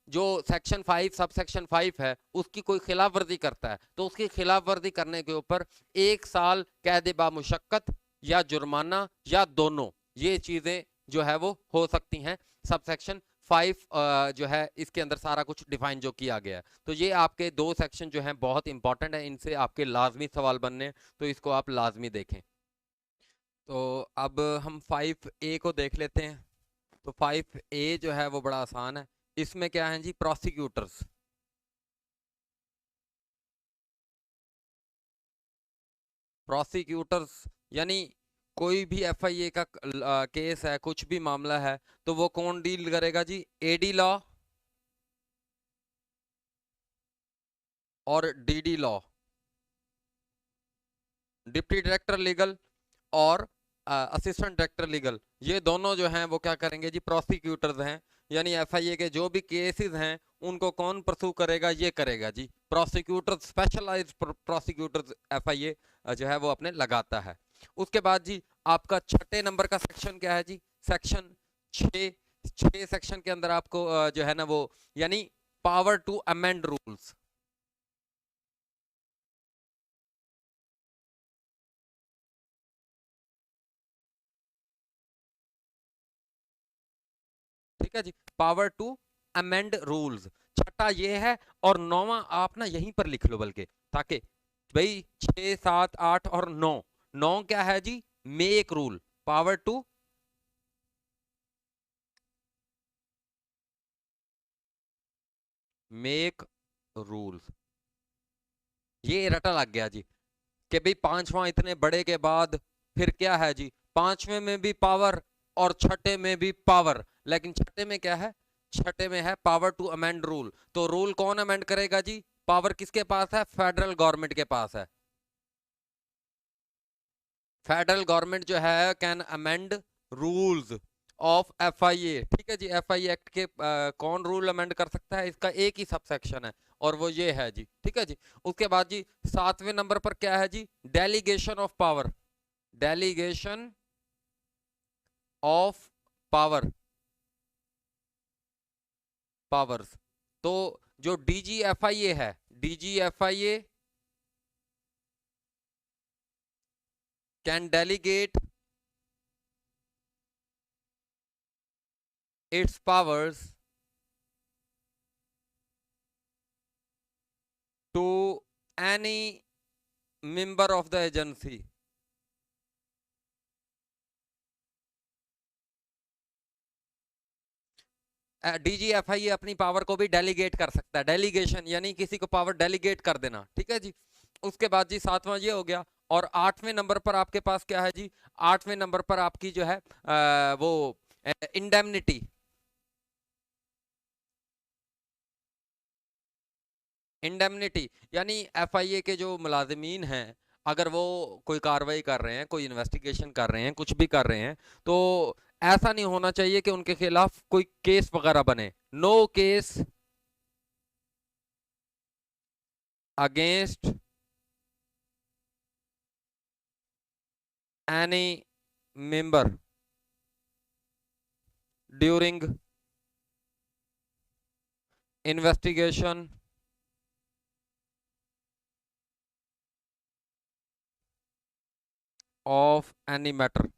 जो सेक्शन 5 सब सेक्शन 5 है उसकी कोई खिलाफ वर्जी करता है तो उसकी खिलाफ वर्जी करने के ऊपर 1 साल कैद बामुशक्कत या जुर्माना या दोनों, ये चीजें जो है वो हो सकती हैं। सब सेक्शन 5 जो है इसके अंदर सारा कुछ डिफाइन जो किया गया है। तो ये आपके 2 सेक्शन जो हैं बहुत इंपॉर्टेंट है, इनसे आपके लाजमी सवाल बनने हैं, तो इसको आप लाजमी देखें। तो अब हम 5A को देख लेते हैं। तो 5A जो है वो बड़ा आसान है। इसमें क्या है जी? प्रोसिक्यूटर्स। प्रोसिक्यूटर्स यानी कोई भी FIA का केस है, कुछ भी मामला है, तो वो कौन डील करेगा जी? AD लॉ और DD law, deputy director legal और असिस्टेंट डायरेक्टर लीगल, ये दोनों जो हैं वो क्या करेंगे जी? प्रोसिक्यूटर्स हैं। यानी FIA के जो भी केसेस हैं उनको कौन परसू करेगा? ये करेगा जी प्रोसिक्यूटर, स्पेशलाइज्ड प्रोसिक्यूटर्स FIA जो है वो अपने लगाता है। उसके बाद जी आपका 6 नंबर का सेक्शन क्या है जी? सेक्शन 6। 6 सेक्शन के अंदर आपको जो है ना वो, यानी पावर टू अमेंड रूल्स। ठीक है जी। पावर टू अमेंड रूल्स, छठा ये है। और नौवां आप ना यहीं पर लिख लो, बल्कि ताकि भाई 6 7 8 और 9, 9 क्या है जी? Make rule, power to make rules. ये रटा लग गया जी कि भाई पांचवा इतने बड़े के बाद फिर क्या है जी? पांचवें में भी पावर और छठे में भी पावर, लेकिन छठे में क्या है? छठे में है पावर टू अमेंड रूल। तो रूल कौन अमेंड करेगा जी? पावर किसके पास है? फेडरल गवर्नमेंट के पास है। फेडरल गवर्नमेंट जो है can amend rules of FIA। ठीक है जी। FIA एक्ट के कौन रूल अमेंड कर सकता है? इसका एक ही सब सेक्शन है और वो ये है जी। ठीक है जी। उसके बाद जी 7वें नंबर पर क्या है जी? Delegation of power, delegation of power, powers. तो जो DGFIA है, DGFIA can delegate its powers to any member of the agency। DGFIA अपनी पावर को भी डेलीगेट कर सकता है, डेलीगेशन यानी किसी को पावर डेलीगेट कर देना। ठीक है जी। उसके बाद जी 7वां ये हो गया। और 8वें नंबर पर आपके पास क्या है जी? 8वें नंबर पर आपकी जो है वो इंडेमनिटी। इंडेमनिटी यानी FIA के जो मुलाजिमीन हैं, अगर वो कोई कार्रवाई कर रहे हैं, कोई इन्वेस्टिगेशन कर रहे हैं, कुछ भी कर रहे हैं, तो ऐसा नहीं होना चाहिए कि उनके खिलाफ कोई केस वगैरह बने। No case against any member during investigation of any matter.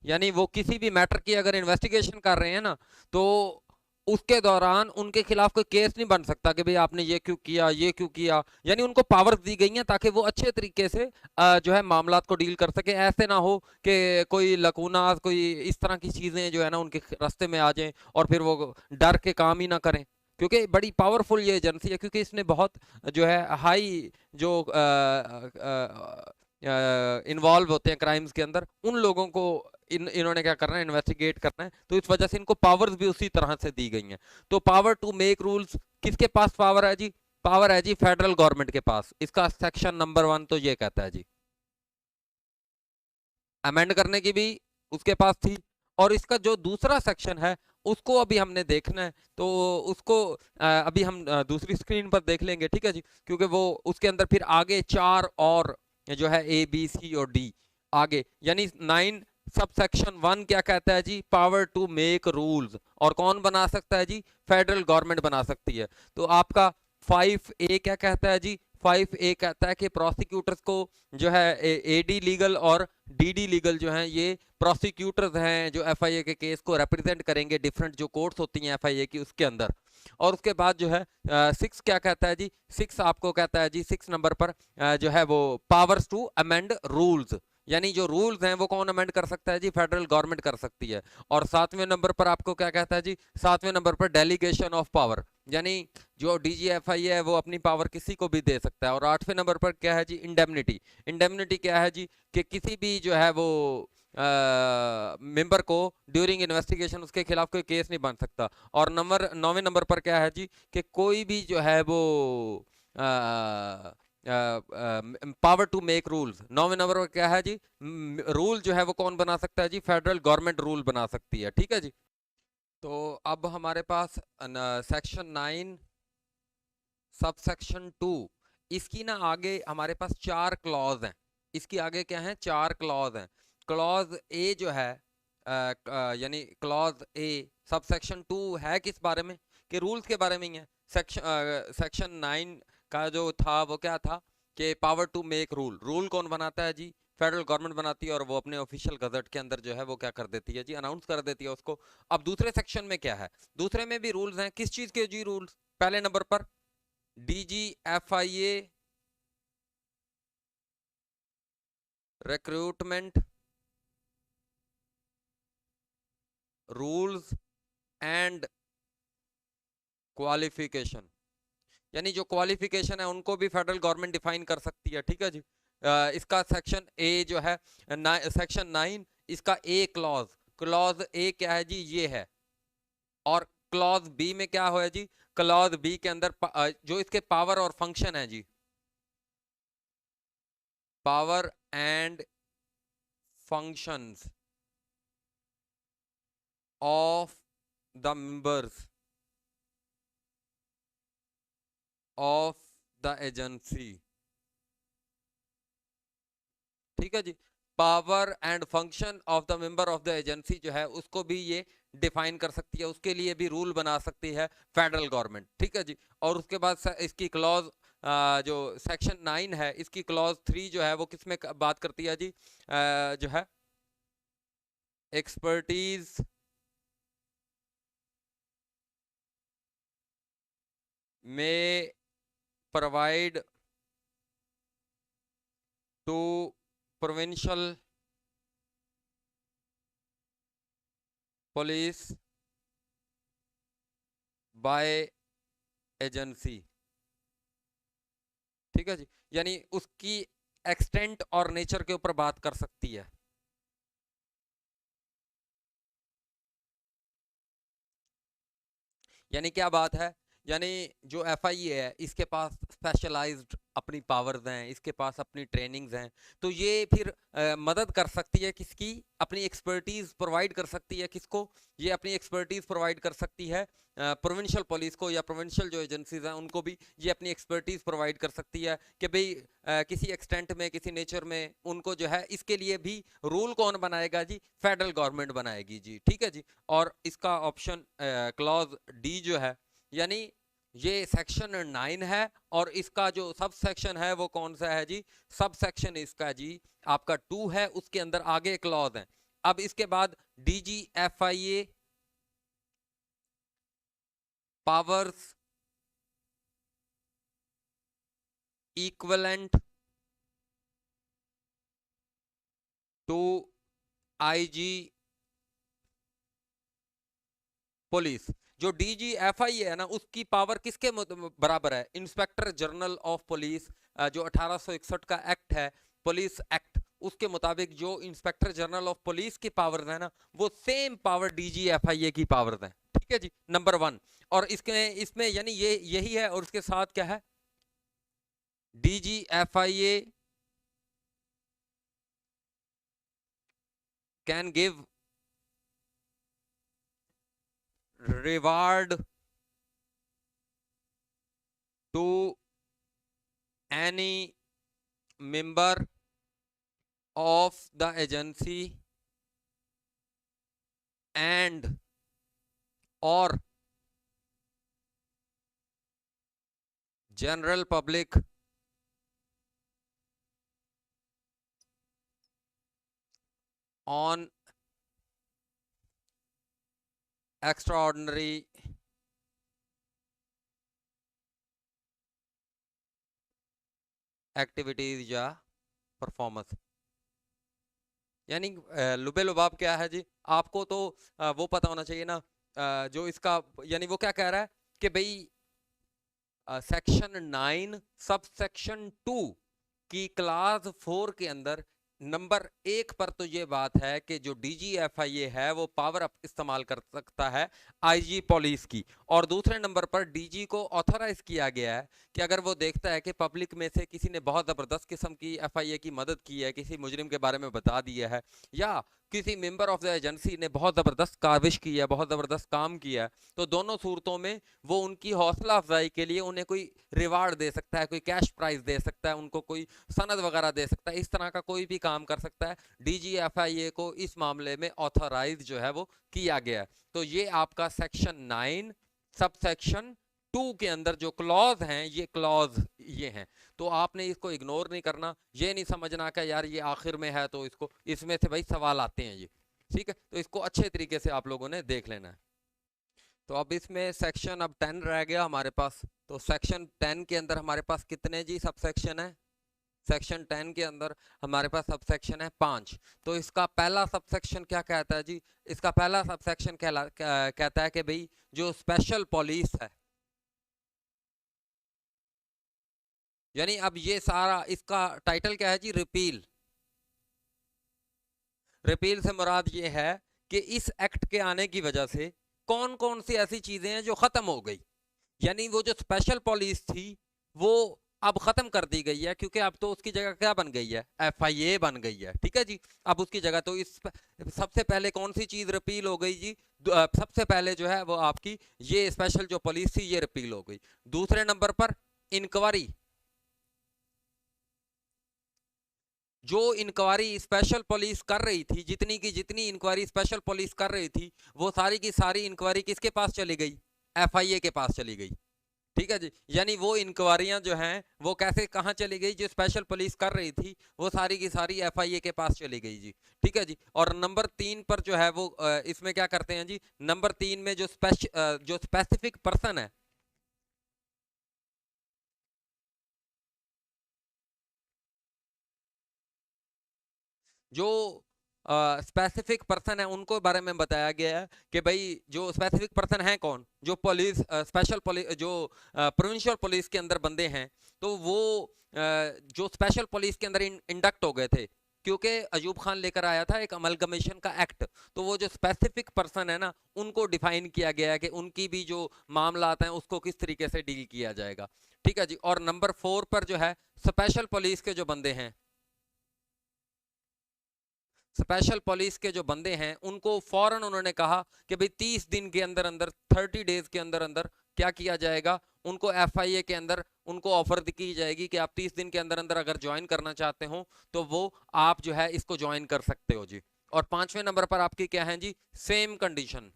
यानी वो किसी भी मैटर की अगर इन्वेस्टिगेशन कर रहे हैं ना, तो उसके दौरान उनके खिलाफ कोई केस नहीं बन सकता कि भाई आपने ये क्यों किया, ये क्यों किया। यानी उनको पावर्स दी गई हैं ताकि वो अच्छे तरीके से जो है मामलात को डील कर सके। ऐसे ना हो कि कोई लकूना, कोई इस तरह की चीजें जो है ना उनके रास्ते में आ जाएं और फिर वो डर के काम ही ना करें। क्योंकि बड़ी पावरफुल ये एजेंसी है, क्योंकि इसने बहुत जो है हाई जो इन्वॉल्व होते हैं क्राइम्स के अंदर, उन लोगों को इन्होंने क्या करना है, इन्वेस्टिगेट करना है। तो इस वजह से इनको पावर्स भी उसी तरह से दी गई हैं। तो पावर टू मेक रूल्स किसके पास पावर है जी? पावर है जी फेडरल गवर्नमेंट के पास। इसका सेक्शन नंबर 1 तो ये कहता है जी। अमेंड करने की भी उसके पास थी। और इसका जो दूसरा सेक्शन है उसको अभी हमने देखना है, तो उसको अभी हम दूसरी स्क्रीन पर देख लेंगे, ठीक है जी। क्योंकि वो उसके अंदर फिर आगे 4 और जो है A B C और D आगे, यानी 9 सब सेक्शन 1 क्या कहता है जी? Power to make rules. और कौन बना सकता है जी? फेडरल गवर्नमेंट बना सकती है। तो आपका 5A क्या कहता है जी? 5A कहता है कि प्रोसिक्यूटर्स को जो है AD लीगल और DD लीगल जो हैं, ये प्रोसिक्यूटर्स हैं जो FIA के केस को रिप्रेजेंट करेंगे डिफरेंट जो कोर्ट्स होती हैं FIA की उसके अंदर। और उसके बाद जो है 6 क्या कहता है जी? 6 आपको कहता है जी, 6 नंबर पर जो है वो पावर्स टू अमेंड रूल्स। यानी जो रूल्स हैं वो कौन अमेंड कर सकता है जी? फेडरल गवर्नमेंट कर सकती है। और 7वें नंबर पर आपको क्या कहता है जी? 7वें नंबर पर डेलीगेशन ऑफ पावर। यानी जो DGFI है वो अपनी पावर किसी को भी दे सकता है। और 8वें नंबर पर क्या है जी? इंडेमनिटी। इंडेमनिटी क्या है जी? कि किसी भी जो है वो मेंबर को ड्यूरिंग इन्वेस्टिगेशन उसके खिलाफ कोई केस नहीं बन सकता। और 9वें नंबर पर क्या है जी? कि कोई भी जो है वो पावर टू मेक रूल्स। 9वें नंबर पर क्या है जी? रूल जो है वो कौन बना सकता है जी? फेडरल गवर्नमेंट रूल बना सकती है, ठीक है जी। तो अब हमारे पास सेक्शन 9 सब सेक्शन 2, इसकी ना आगे हमारे पास 4 क्लॉज हैं। इसकी आगे क्या है? 4 क्लॉज हैं। क्लॉज ए जो है यानी क्लॉज ए सब सेक्शन 2 है किस बारे में? कि रूल्स के बारे में ही है। सेक्शन 9 का जो था वो क्या था? कि power to make rule. Rule कौन बनाता है जी? फेडरल गवर्नमेंट बनाती है, और वो अपने ऑफिशियल गजट के अंदर जो है वो क्या कर देती है जी? अनाउंस कर देती है उसको। अब दूसरे सेक्शन में क्या है? दूसरे में भी रूल्स हैं। किस चीज के जी रूल्स? पहले नंबर पर DGFIA recruitment rules and qualification. यानी जो क्वालिफिकेशन है उनको भी फेडरल गवर्नमेंट डिफाइन कर सकती है, ठीक है जी। इसका सेक्शन ए जो है सेक्शन 9, इसका ए क्लॉज, क्लॉज ए क्या है जी? ये है। और क्लॉज बी में क्या हो है जी? क्लॉज बी के अंदर जो इसके पावर और फंक्शन है जी, power and functions of the members of the agency, ठीक है जी। Power and function of the member of the agency जो है उसको भी ये डिफाइन कर सकती है, उसके लिए भी रूल बना सकती है फेडरल गवर्नमेंट, ठीक है जी। और उसके बाद इसकी क्लॉज जो सेक्शन 9 है, इसकी क्लॉज 3 जो है वो किस में बात करती है जी? जो है एक्सपर्टीज में provide to provincial police by agency, ठीक है जी। यानी उसकी एक्सटेंट और नेचर के ऊपर बात कर सकती है। यानी क्या बात है? यानी जो FIA है इसके पास स्पेशलाइज्ड अपनी पावर्स हैं, इसके पास अपनी ट्रेनिंग्स हैं, तो ये फिर मदद कर सकती है किसकी, अपनी एक्सपर्टीज प्रोवाइड कर सकती है किसको, ये अपनी एक्सपर्टीज प्रोवाइड कर सकती है प्रोविंशियल पुलिस को, या प्रोविंशियल जो एजेंसीज हैं उनको भी ये अपनी एक्सपर्टीज प्रोवाइड कर सकती है कि भाई किसी एक्सटेंट में, किसी नेचर में उनको जो है, इसके लिए भी रूल कौन बनाएगा जी, फेडरल गवर्नमेंट बनाएगी जी। ठीक है जी। और इसका ऑप्शन क्लॉज डी जो है, यानी ये सेक्शन 9 है, और इसका जो सब सेक्शन है वो कौन सा है जी, सब सेक्शन इसका जी आपका 2 है, उसके अंदर आगे क्लॉज है। अब इसके बाद DGFIA powers equivalent to IG police. जो DGFI है ना, उसकी पावर किसके बराबर है, इंस्पेक्टर जनरल ऑफ पुलिस, जो 1861 का एक्ट है, पुलिस एक्ट, उसके मुताबिक जो इंस्पेक्टर जनरल ऑफ पुलिस की पावर है ना, वो सेम पावर DGFIA की पावर है। ठीक है जी, नंबर 1। और इसमें यानी ये यही है, और उसके साथ क्या है, DGFIA can give reward to any member of the agency and or general public on extraordinary activities या परफॉर्मेंस। यानी लुबे लुबाब क्या है जी, आपको तो वो पता होना चाहिए ना, जो इसका यानी वो क्या कह रहा है कि भाई सेक्शन 9 सब सेक्शन 2 की क्लास 4 के अंदर नंबर 1 पर तो ये बात है कि जो DGFIA है वो पावर अप इस्तेमाल कर सकता है IG पुलिस की, और दूसरे नंबर पर DG को ऑथराइज किया गया है कि अगर वो देखता है कि पब्लिक में से किसी ने बहुत ज़बरदस्त किस्म की FIA की मदद की है, किसी मुजरिम के बारे में बता दिया है, या किसी मेंबर ऑफ द एजेंसी ने बहुत ज़बरदस्त काविश की है, बहुत ज़बरदस्त काम किया है, तो दोनों सूरतों में वो उनकी हौसला अफजाई के लिए उन्हें कोई रिवार्ड दे सकता है, कोई कैश प्राइज दे सकता है, उनको कोई सनद वगैरह दे सकता है, इस तरह का कोई भी काम कर सकता है। DGFIA को इस मामले में ऑथराइज जो है वो किया गया है। तो ये आपका सेक्शन 9 सब सेक्शन 2 के अंदर जो क्लॉज हैं, ये क्लॉज ये हैं, तो आपने इसको इग्नोर नहीं करना, ये नहीं समझना कि यार ये आखिर में है तो इसको, इसमें से भाई सवाल आते हैं ये। ठीक है, तो इसको अच्छे तरीके से आप लोगों ने देख लेना है। तो अब इसमें सेक्शन अब 10 रह गया हमारे पास। तो सेक्शन 10 के अंदर हमारे पास कितने जी सब सेक्शन है, सेक्शन 10 के अंदर हमारे पास सब सेक्शन है 5। तो इसका पहला सब सेक्शन क्या कहता है जी, इसका पहला सब सेक्शन कहता है कि भाई जो स्पेशल पुलिस है, यानी अब ये सारा इसका टाइटल क्या है जी, रिपील। रिपील से मुराद ये है कि इस एक्ट के आने की वजह से कौन कौन सी ऐसी चीजें हैं जो खत्म हो गई, यानी वो जो स्पेशल पुलिस थी वो अब खत्म कर दी गई है, क्योंकि अब तो उसकी जगह क्या बन गई है, FIA बन गई है। ठीक है जी, अब उसकी जगह तो इस सबसे पहले कौन सी चीज रिपील हो गई जी, सबसे पहले जो है वो आपकी ये स्पेशल जो पुलिस थी ये रिपील हो गई। दूसरे नंबर पर इंक्वायरी, जो इंक्वायरी स्पेशल पुलिस कर रही थी, जितनी की जितनी इंक्वायरी स्पेशल पुलिस कर रही थी, वो सारी की सारी इंक्वायरी किसके पास चली गई, FIA के पास चली गई। ठीक है जी, यानी वो इंक्वायरियां जो हैं वो कैसे कहाँ चली गई, जो स्पेशल पुलिस कर रही थी वो सारी की सारी FIA के पास चली गई जी। ठीक है जी। और नंबर 3 पर जो है वो इसमें क्या करते हैं जी, नंबर 3 में जो स्पेसिफिक पर्सन है, जो स्पेसिफिक पर्सन है उनको बारे में बताया गया है कि भाई जो स्पेसिफिक पर्सन है कौन, जो पुलिस स्पेशल पुलिस जो प्रोविंशियल पुलिस के अंदर बंदे हैं, तो वो जो स्पेशल पुलिस के अंदर इंडक्ट हो गए थे, क्योंकि अयूब खान लेकर आया था एक अमलगमेशन का एक्ट, तो वो जो स्पेसिफिक पर्सन है ना, उनको डिफाइन किया गया है कि उनकी भी जो मामला आता है उसको किस तरीके से डील किया जाएगा। ठीक है जी। और नंबर 4 पर जो है स्पेशल पुलिस के जो बंदे हैं, स्पेशल पुलिस के जो बंदे हैं उनको फौरन उन्होंने कहा कि भाई 30 दिन के अंदर अंदर, 30 डेज के अंदर अंदर क्या किया जाएगा, उनको एफआईए के अंदर उनको ऑफर की जाएगी कि आप 30 दिन के अंदर अंदर अगर ज्वाइन करना चाहते हो तो वो आप जो है इसको ज्वाइन कर सकते हो जी। और 5वें नंबर पर आपकी क्या है जी, सेम कंडीशन।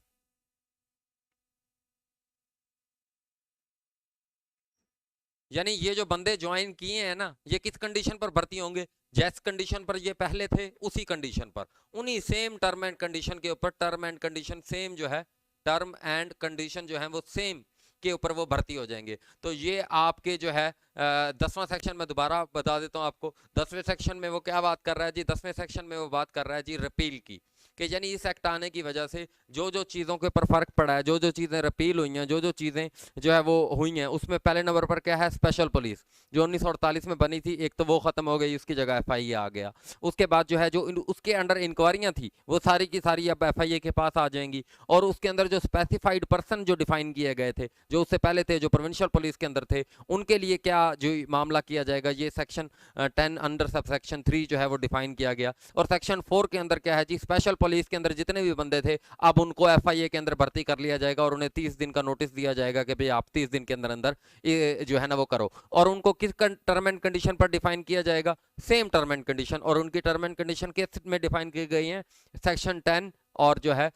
यानी ये जो बंदे ज्वाइन किए हैं ना, ये किस कंडीशन पर भर्ती होंगे, जैस कंडीशन पर ये पहले थे उसी कंडीशन पर, उन्हीं सेम टर्म एंड कंडीशन के ऊपर, टर्म एंड कंडीशन सेम जो है, टर्म एंड कंडीशन जो है वो सेम के ऊपर वो भर्ती हो जाएंगे। तो ये आपके जो है 10वां सेक्शन में दोबारा बता देता हूँ आपको। 10वें सेक्शन में वो क्या बात कर रहा है जी, 10वें सेक्शन में वो बात कर रहा है जी रिपील की, कि यानी इस एक्ट आने की वजह से जो जो चीज़ों के ऊपर फर्क पड़ा है, जो जो चीज़ें रिपील हुई हैं, जो जो चीज़ें जो है वो हुई हैं, उसमें पहले नंबर पर क्या है, स्पेशल पुलिस जो 1948 में बनी थी, एक तो वो ख़त्म हो गई, उसकी जगह एफआईए आ गया। उसके बाद जो है जो उसके अंडर इंक्वायरियाँ थी वो सारी की सारी अब एफआईए के पास आ जाएंगी, और उसके अंदर जो स्पेसिफाइड पर्सन जो डिफाइन किए गए थे, जो उससे पहले थे, जो प्रोविंशियल पुलिस के अंदर थे, उनके लिए क्या जो मामला किया जाएगा, ये सेक्शन 10 अंडर सब सेक्शन 3 जो है वो डिफाइन किया गया। और सेक्शन 4 के अंदर क्या है जी, स्पेशल पुलिस के अंदर जितने भी बंदे थे अब उनको एफआईए के अंदर भर्ती कर लिया जाएगा, और उन्हें 30 दिन का नोटिस दिया जाएगा कि भाई आप 30 दिन के अंदर अंदर ये जो है ना वो करो। और उनको किस टर्म एंड कंडीशन पर डिफाइन किया जाएगा, सेम टर्म एंड कंडीशन। और उनकी टर्म एंड कंडीशन किस में डिफाइन की गई है, सेक्शन 10 और जो है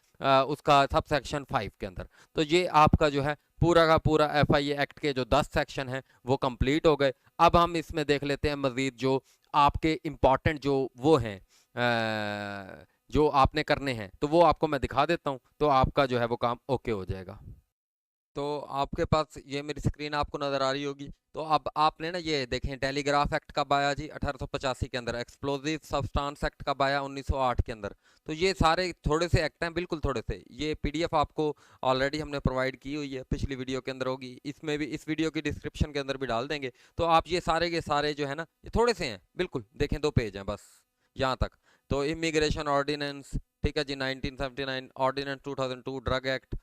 उसका सब सेक्शन 5 के अंदर। तो ये आपका जो है पूरा का पूरा एफआईए एक्ट के जो 10 सेक्शन हैं वो कंप्लीट हो गए। अब हम इसमें देख लेते हैं मजीद जो आपके इम्पॉर्टेंट जो वो हैं जो आपने करने हैं, तो वो आपको मैं दिखा देता हूँ, तो आपका जो है वो काम ओके हो जाएगा। तो आपके पास ये मेरी स्क्रीन आपको नज़र आ रही होगी। तो अब आपने ना ये देखें, टेलीग्राफ एक्ट कब आया जी, 1885 के अंदर। एक्सप्लोजिव सब्सटेंस एक्ट कब आया, 1908 के अंदर। तो ये सारे थोड़े से एक्ट हैं, बिल्कुल थोड़े से। ये पीडीएफ आपको ऑलरेडी हमने प्रोवाइड की हुई है, पिछली वीडियो के अंदर होगी, इसमें भी, इस वीडियो की डिस्क्रिप्शन के अंदर भी डाल देंगे। तो आप ये सारे के सारे जो है ना, ये थोड़े से हैं बिल्कुल, देखें 2 पेज हैं बस यहाँ तक। तो इमिग्रेशन ऑर्डिनेंस, ठीक है जी, 1979 ऑर्डिनेंस, 2002 ड्रग एक्ट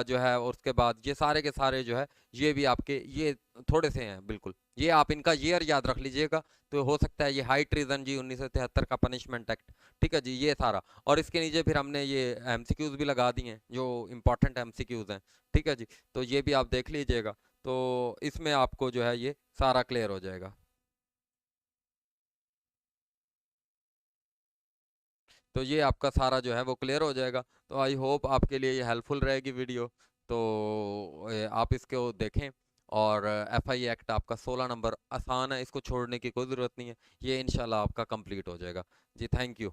जो है, और उसके बाद ये सारे के सारे जो है ये भी आपके ये थोड़े से हैं बिल्कुल। ये आप इनका ईयर याद रख लीजिएगा, तो हो सकता है ये हाई ट्रीजन जी 1973 का पनिशमेंट एक्ट, ठीक है जी, ये सारा। और इसके नीचे फिर हमने ये एमसीक्यूज भी लगा दिए हैं जो इंपॉर्टेंट एमसीक्यूज हैं, ठीक है जी। तो ये भी आप देख लीजिएगा, तो इसमें आपको जो है ये सारा क्लियर हो जाएगा। तो ये आपका सारा जो है वो क्लियर हो जाएगा। तो आई होप आपके लिए ये हेल्पफुल रहेगी वीडियो। तो आप इसको देखें। और एफआई एक्ट आपका 16 नंबर आसान है, इसको छोड़ने की कोई ज़रूरत नहीं है, ये इंशाल्लाह आपका कंप्लीट हो जाएगा जी। Thank you.